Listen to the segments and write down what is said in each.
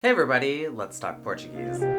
Hey everybody, let's talk Portuguese. In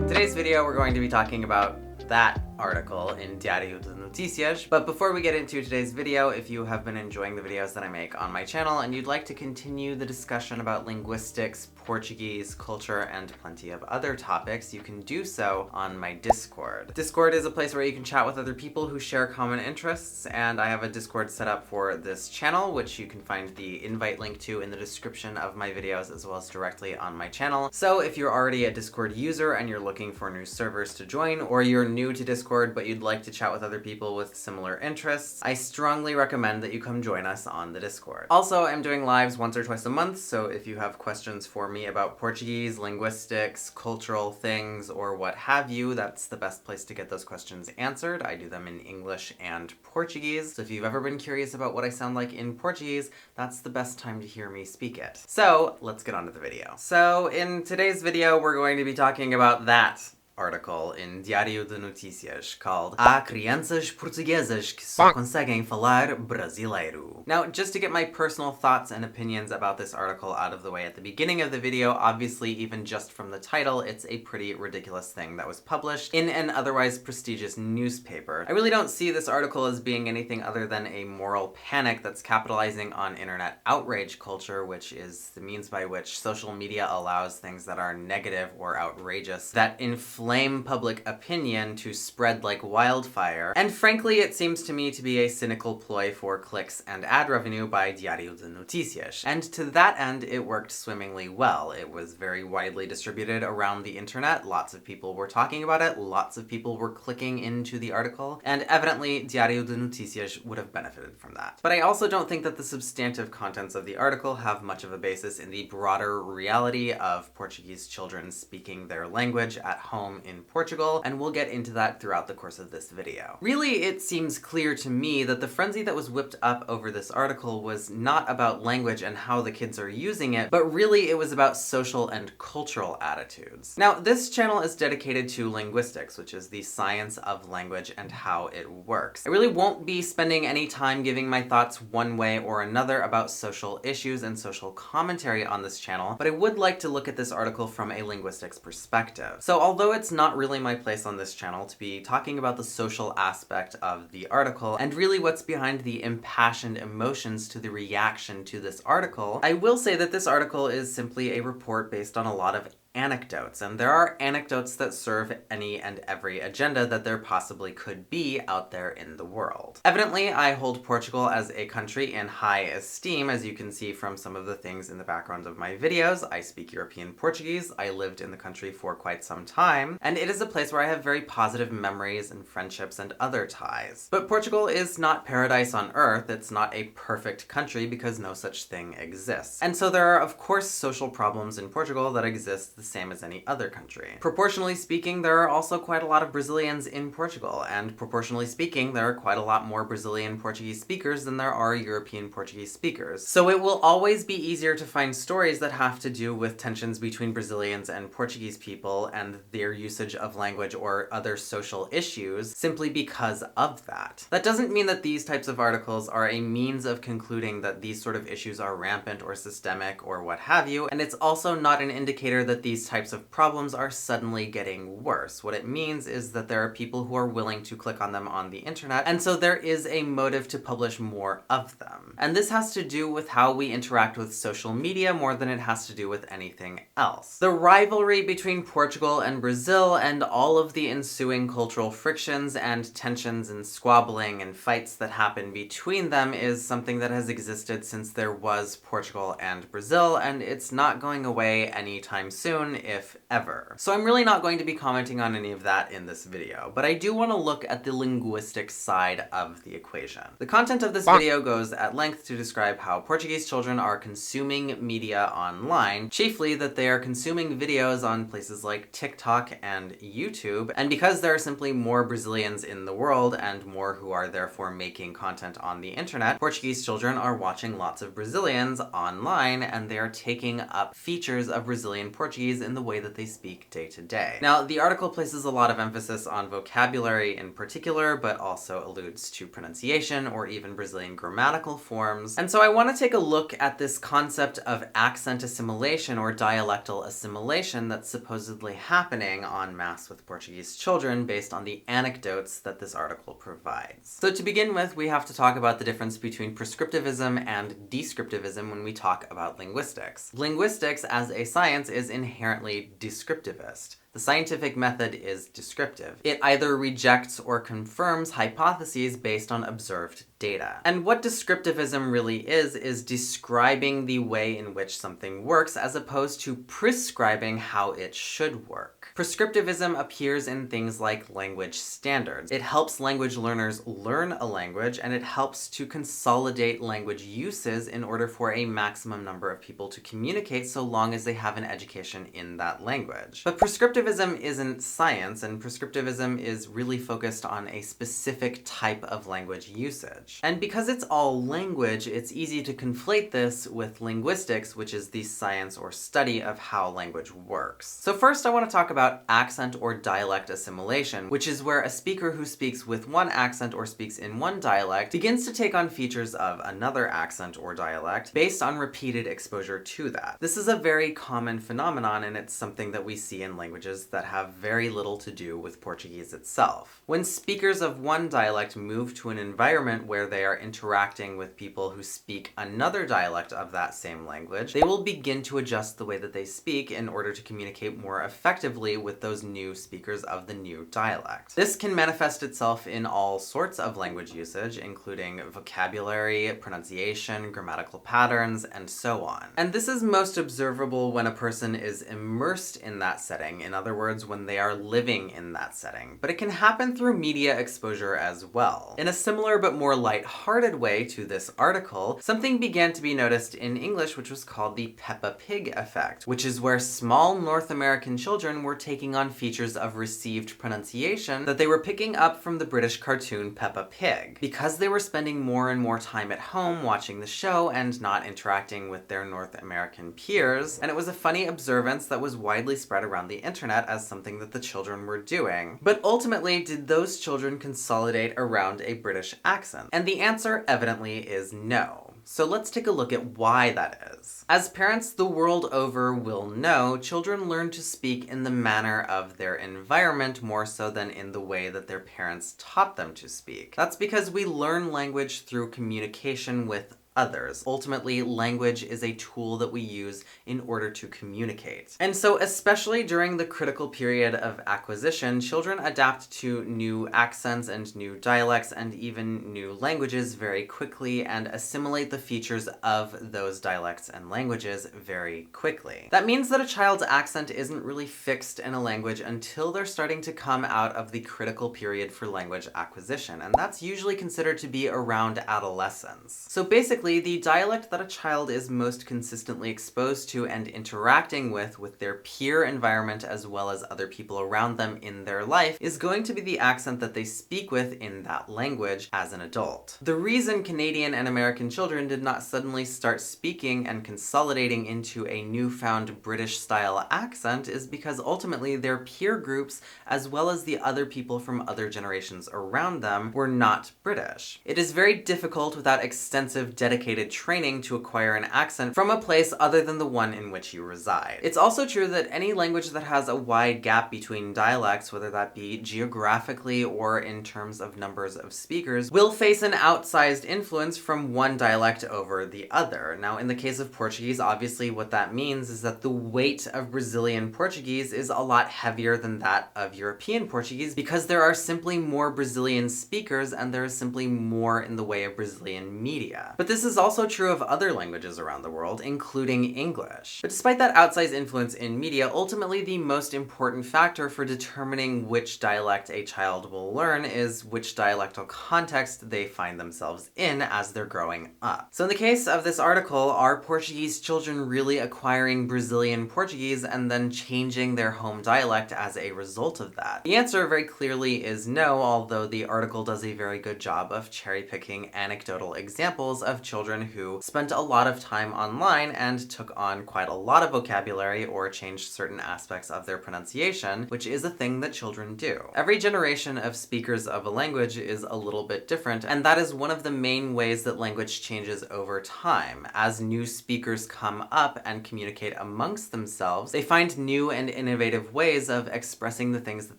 today's video, we're going to be talking about that article in Diário de Notícias. But before we get into today's video, if you have been enjoying the videos that I make on my channel and you'd like to continue the discussion about linguistics, Portuguese, culture, and plenty of other topics, you can do so on my Discord. Discord is a place where you can chat with other people who share common interests, and I have a Discord set up for this channel, which you can find the invite link to in the description of my videos as well as directly on my channel. So if you're already a Discord user and you're looking for new servers to join, or you're new to Discord but you'd like to chat with other people with similar interests, I strongly recommend that you come join us on the Discord. Also, I'm doing lives once or twice a month, so if you have questions for me about Portuguese, linguistics, cultural things, or what have you, that's the best place to get those questions answered. I do them in English and Portuguese, so if you've ever been curious about what I sound like in Portuguese, that's the best time to hear me speak it. So, let's get on to the video. So, in today's video, we're going to be talking about that article in Diário de Notícias called Há crianças portuguesas que só conseguem falar brasileiro. Now, just to get my personal thoughts and opinions about this article out of the way at the beginning of the video, obviously even just from the title, it's a pretty ridiculous thing that was published in an otherwise prestigious newspaper. I really don't see this article as being anything other than a moral panic that's capitalizing on internet outrage culture, which is the means by which social media allows things that are negative or outrageous that inflame public opinion to spread like wildfire. And frankly, it seems to me to be a cynical ploy for clicks and ad revenue by Diário de Notícias. And to that end, it worked swimmingly well. It was very widely distributed around the internet. Lots of people were talking about it. Lots of people were clicking into the article. And evidently, Diário de Notícias would have benefited from that. But I also don't think that the substantive contents of the article have much of a basis in the broader reality of Portuguese children speaking their language at home in Portugal, and we'll get into that throughout the course of this video. Really, it seems clear to me that the frenzy that was whipped up over this article was not about language and how the kids are using it, but really it was about social and cultural attitudes. Now, this channel is dedicated to linguistics, which is the science of language and how it works. I really won't be spending any time giving my thoughts one way or another about social issues and social commentary on this channel, but I would like to look at this article from a linguistics perspective. So although it's not really my place on this channel to be talking about the social aspect of the article and really what's behind the impassioned emotions to the reaction to this article, I will say that this article is simply a report based on a lot of anecdotes, and there are anecdotes that serve any and every agenda that there possibly could be out there in the world. Evidently, I hold Portugal as a country in high esteem, as you can see from some of the things in the background of my videos. I speak European Portuguese, I lived in the country for quite some time, and it is a place where I have very positive memories and friendships and other ties. But Portugal is not paradise on earth. It's not a perfect country because no such thing exists. And so there are, of course, social problems in Portugal that exist the same as any other country. Proportionally speaking, there are also quite a lot of Brazilians in Portugal, and proportionally speaking, there are quite a lot more Brazilian Portuguese speakers than there are European Portuguese speakers. So it will always be easier to find stories that have to do with tensions between Brazilians and Portuguese people and their usage of language or other social issues simply because of that. That doesn't mean that these types of articles are a means of concluding that these sort of issues are rampant or systemic or what have you, and it's also not an indicator that these types of problems are suddenly getting worse. What it means is that there are people who are willing to click on them on the internet, and so there is a motive to publish more of them. And this has to do with how we interact with social media more than it has to do with anything else. The rivalry between Portugal and Brazil and all of the ensuing cultural frictions and tensions and squabbling and fights that happen between them is something that has existed since there was Portugal and Brazil, and it's not going away anytime soon, if ever. So I'm really not going to be commenting on any of that in this video, but I do want to look at the linguistic side of the equation. The content of this video goes at length to describe how Portuguese children are consuming media online, chiefly that they are consuming videos on places like TikTok and YouTube, and because there are simply more Brazilians in the world and more who are therefore making content on the internet, Portuguese children are watching lots of Brazilians online and they are taking up features of Brazilian Portuguese Portuguese in the way that they speak day to day. Now, the article places a lot of emphasis on vocabulary in particular, but also alludes to pronunciation or even Brazilian grammatical forms. And so I want to take a look at this concept of accent assimilation or dialectal assimilation that's supposedly happening en masse with Portuguese children based on the anecdotes that this article provides. So to begin with, we have to talk about the difference between prescriptivism and descriptivism when we talk about linguistics. Linguistics as a science is inherently descriptivist. The scientific method is descriptive. It either rejects or confirms hypotheses based on observed data. And what descriptivism really is describing the way in which something works as opposed to prescribing how it should work. Prescriptivism appears in things like language standards. It helps language learners learn a language, and it helps to consolidate language uses in order for a maximum number of people to communicate so long as they have an education in that language. But prescriptivism isn't science, and prescriptivism is really focused on a specific type of language usage. And because it's all language, it's easy to conflate this with linguistics, which is the science or study of how language works. So first I want to talk about accent or dialect assimilation, which is where a speaker who speaks with one accent or speaks in one dialect begins to take on features of another accent or dialect based on repeated exposure to that. This is a very common phenomenon, and it's something that we see in languages that have very little to do with Portuguese itself. When speakers of one dialect move to an environment where they are interacting with people who speak another dialect of that same language, they will begin to adjust the way that they speak in order to communicate more effectively with those new speakers of the new dialect. This can manifest itself in all sorts of language usage, including vocabulary, pronunciation, grammatical patterns, and so on. And this is most observable when a person is immersed in that setting, in other words, when they are living in that setting. But it can happen through media exposure as well. In a similar but more light-hearted way to this article, something began to be noticed in English which was called the Peppa Pig effect, which is where small North American children were taking on features of received pronunciation that they were picking up from the British cartoon Peppa Pig. Because they were spending more and more time at home watching the show and not interacting with their North American peers, and it was a funny observance that was widely spread around the internet as something that the children were doing. But ultimately, did those children consolidate around a British accent? And the answer evidently is no. So let's take a look at why that is. As parents the world over will know, children learn to speak in the manner of their environment more so than in the way that their parents taught them to speak. That's because we learn language through communication with others. Ultimately, language is a tool that we use in order to communicate. And so, especially during the critical period of acquisition, children adapt to new accents and new dialects and even new languages very quickly and assimilate the features of those dialects and languages very quickly. That means that a child's accent isn't really fixed in a language until they're starting to come out of the critical period for language acquisition, and that's usually considered to be around adolescence. So basically, the dialect that a child is most consistently exposed to and interacting with their peer environment as well as other people around them in their life is going to be the accent that they speak with in that language as an adult. The reason Canadian and American children did not suddenly start speaking and consolidating into a newfound British-style accent is because ultimately their peer groups, as well as the other people from other generations around them, were not British. It is very difficult without extensive dedicated training to acquire an accent from a place other than the one in which you reside. It's also true that any language that has a wide gap between dialects, whether that be geographically or in terms of numbers of speakers, will face an outsized influence from one dialect over the other. Now, in the case of Portuguese, obviously what that means is that the weight of Brazilian Portuguese is a lot heavier than that of European Portuguese because there are simply more Brazilian speakers and there is simply more in the way of Brazilian media. But this is also true of other languages around the world, including English. But despite that outsized influence in media, ultimately the most important factor for determining which dialect a child will learn is which dialectal context they find themselves in as they're growing up. So in the case of this article, are Portuguese children really acquiring Brazilian Portuguese and then changing their home dialect as a result of that? The answer very clearly is no, although the article does a very good job of cherry-picking anecdotal examples of children who spent a lot of time online and took on quite a lot of vocabulary or changed certain aspects of their pronunciation, which is a thing that children do. Every generation of speakers of a language is a little bit different, and that is one of the main ways that language changes over time. As new speakers come up and communicate amongst themselves, they find new and innovative ways of expressing the things that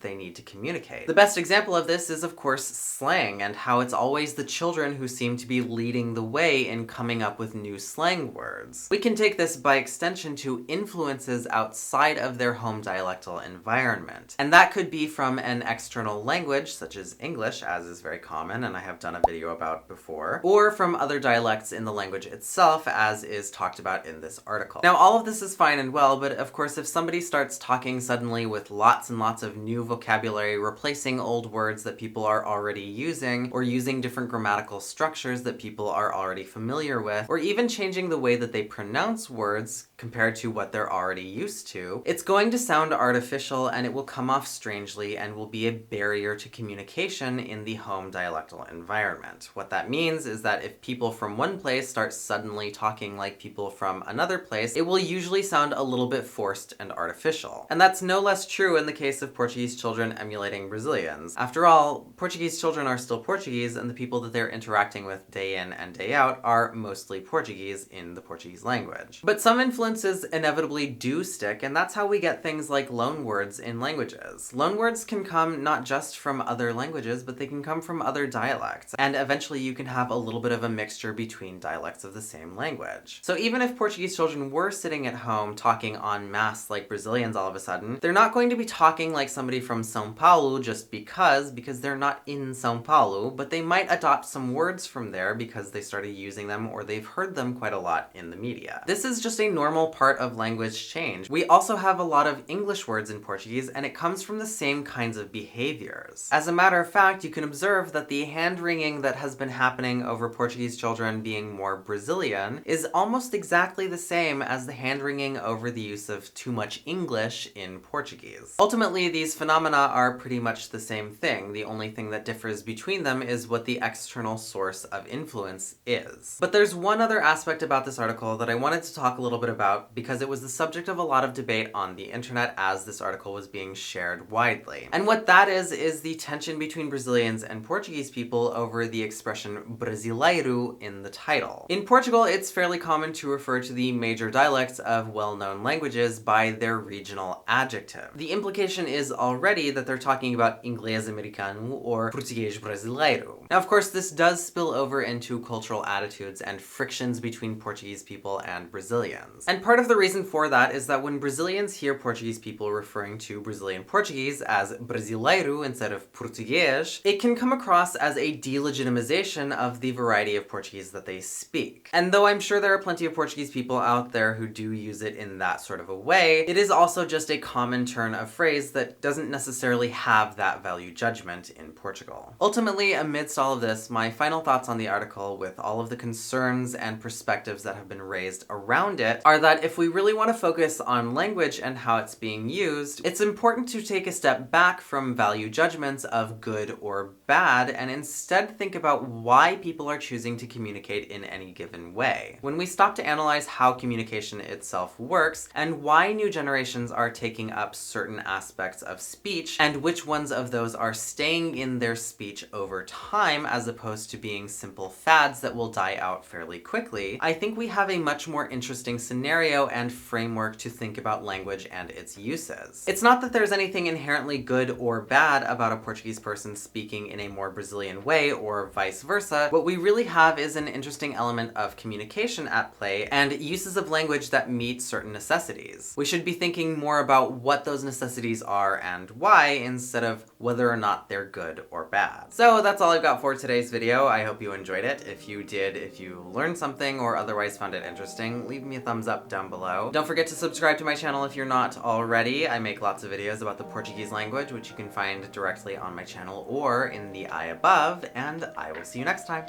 they need to communicate. The best example of this is, of course, slang, and how it's always the children who seem to be leading the way in coming up with new slang words. We can take this by extension to influences outside of their home dialectal environment. And that could be from an external language, such as English, as is very common, and I have done a video about before, or from other dialects in the language itself, as is talked about in this article. Now, all of this is fine and well, but of course, if somebody starts talking suddenly with lots and lots of new vocabulary, replacing old words that people are already using, or using different grammatical structures that people are already familiar with, or even changing the way that they pronounce words compared to what they're already used to, it's going to sound artificial and it will come off strangely and will be a barrier to communication in the home dialectal environment. What that means is that if people from one place start suddenly talking like people from another place, it will usually sound a little bit forced and artificial. And that's no less true in the case of Portuguese children emulating Brazilians. After all, Portuguese children are still Portuguese, and the people that they're interacting with day in and day out are mostly Portuguese in the Portuguese language. But some influences inevitably do stick, and that's how we get things like loanwords in languages. Loanwords can come not just from other languages, but they can come from other dialects, and eventually you can have a little bit of a mixture between dialects of the same language. So even if Portuguese children were sitting at home talking en masse like Brazilians all of a sudden, they're not going to be talking like somebody from São Paulo just because they're not in São Paulo, but they might adopt some words from there because they started using them or they've heard them quite a lot in the media. This is just a normal part of language change. We also have a lot of English words in Portuguese, and it comes from the same kinds of behaviors. As a matter of fact, you can observe that the hand-wringing that has been happening over Portuguese children being more Brazilian is almost exactly the same as the hand-wringing over the use of too much English in Portuguese. Ultimately, these phenomena are pretty much the same thing. The only thing that differs between them is what the external source of influence is. But there's one other aspect about this article that I wanted to talk a little bit about because it was the subject of a lot of debate on the internet as this article was being shared widely. And what that is the tension between Brazilians and Portuguese people over the expression brasileiro in the title. In Portugal, it's fairly common to refer to the major dialects of well-known languages by their regional adjective. The implication is already that they're talking about inglês americano or português brasileiro. Now, of course, this does spill over into cultural attitudes and frictions between Portuguese people and Brazilians. And part of the reason for that is that when Brazilians hear Portuguese people referring to Brazilian Portuguese as brasileiro instead of português, it can come across as a delegitimization of the variety of Portuguese that they speak. And though I'm sure there are plenty of Portuguese people out there who do use it in that sort of a way, it is also just a common turn of phrase that doesn't necessarily have that value judgment in Portugal. Ultimately, amidst all of this, my final thoughts on the article, with all of the concerns and perspectives that have been raised around it, are that if we really want to focus on language and how it's being used, it's important to take a step back from value judgments of good or bad and instead think about why people are choosing to communicate in any given way. When we stop to analyze how communication itself works and why new generations are taking up certain aspects of speech and which ones of those are staying in their speech over time as opposed to being simple fads that will die out fairly quickly, I think we have a much more interesting scenario and framework to think about language and its uses. It's not that there's anything inherently good or bad about a Portuguese person speaking in a more Brazilian way or vice versa. What we really have is an interesting element of communication at play and uses of language that meet certain necessities. We should be thinking more about what those necessities are and why instead of whether or not they're good or bad. So that's all I've got for today's video. I hope you enjoyed it. If you did, if you learned something or otherwise found it interesting, leave me a thumbs up down below. Don't forget to subscribe to my channel if you're not already. I make lots of videos about the Portuguese language, which you can find directly on my channel or in the eye above, and I will see you next time.